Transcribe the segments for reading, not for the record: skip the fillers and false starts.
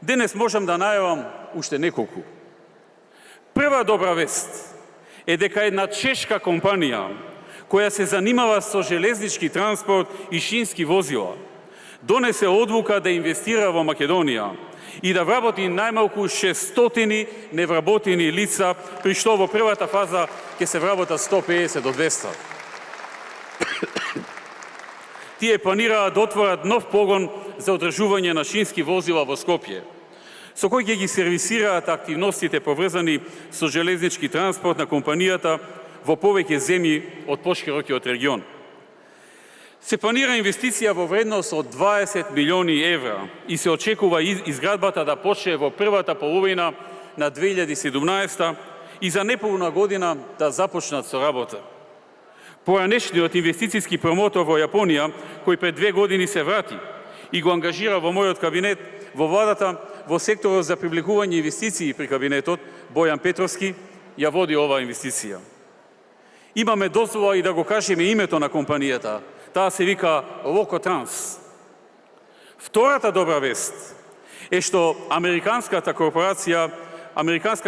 Денес можам да најавам уште неколку. Прва добра вест е дека една чешка компанија која се занимава со железнички транспорт и шински возила донесе одлука да инвестира во Македонија и да вработи најмалку 600 невработени лица, при што во првата фаза ќе се вработат 150 до 200. Тие планираат да отворат нов погон за одржување на шински возила во Скопје, со кој ќе ги сервисираат активностите поврзани со железнички транспорт на компанијата во повеќе земји од поширокиот регион. Се планира инвестиција во вредност од 20 милиони евра и се очекува изградбата да почне во првата половина на 2017 и за неполна година да започнат со работа. Поранешниот инвестицијски промотор во Јапонија, кој пред 2 години се врати и го ангажира во мојот кабинет во владата во секторот за привлекување инвестиции при кабинетот, Бојан Петровски, ја води оваа инвестиција. Имаме дозвола и да го кажеме името на компанијата. Таа се вика Локотранс. Втората добра вест е што американска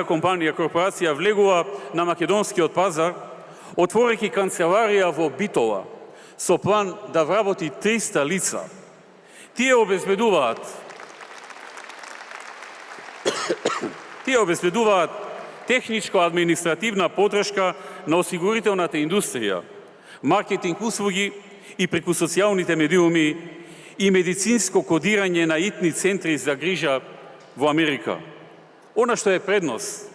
компанија корпорација влегува на македонскиот пазар, отворејќи канцеларија во Битола со план да вработи 300 лица. Тие обезбедуваат техничко-административна подршка на осигурителната индустрија, маркетинг услуги и преку социјалните медиуми и медицинско кодирање на итни центри за грижа во Америка. Она што е предност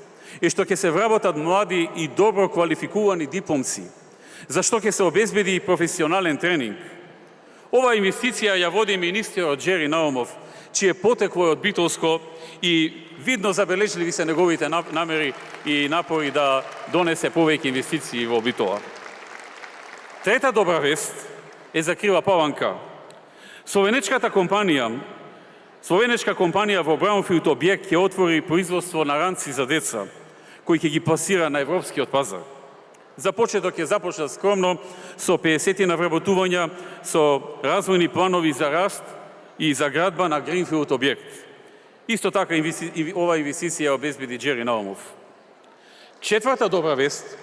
е што ќе се вработат млади и добро квалификувани дипломци, зашто ќе се обезбеди професионален тренинг. Ова инвестиција ја води министерот Джери Наумов, чие потекло е од Битолско и видно забележливи се неговите намери и напори да донесе повеќе инвестиции во Битола. Трета добра вест е за Крила Паланка. Словенечка компанија во Браунфилд објект ќе отвори производство на ранци за деца, кои ќе ги пласира на европскиот пазар. За почеток ќе започнат скромно со 50 на вработувања со развојни планови за раст и за градба на Гринфилд објект. Исто така ова инвестиција обезбеди Джери Наумов. Четврта добра вест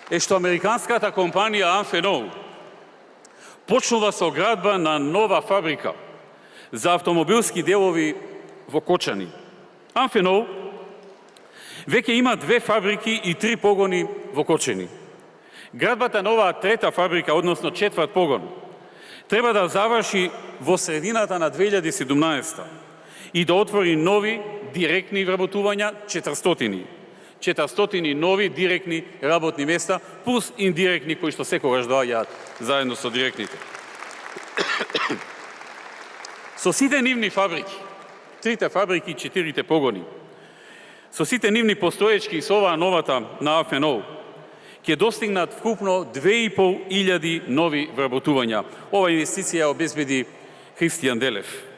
е што американската компанија Amphenol почнува со градба на нова фабрика за автомобилски делови во Кочани. Amphenol веќе има 2 фабрики и 3 погони во Кочани. Градбата на оваа трета фабрика, односно четврт погон, треба да заврши во средината на 2017 и да отвори нови директни вработувања 400 нови директни работни места, плюс индиректни кои што секогаш доаѓаат заедно со директните. Со сите нивни фабрики, 3 фабрики и 4 погони, со сите нивни постоечки и со оваа новата на Amphenol, ќе достигнат вкупно 2500 нови вработувања. Ова инвестиција обезбеди Христијан Делев.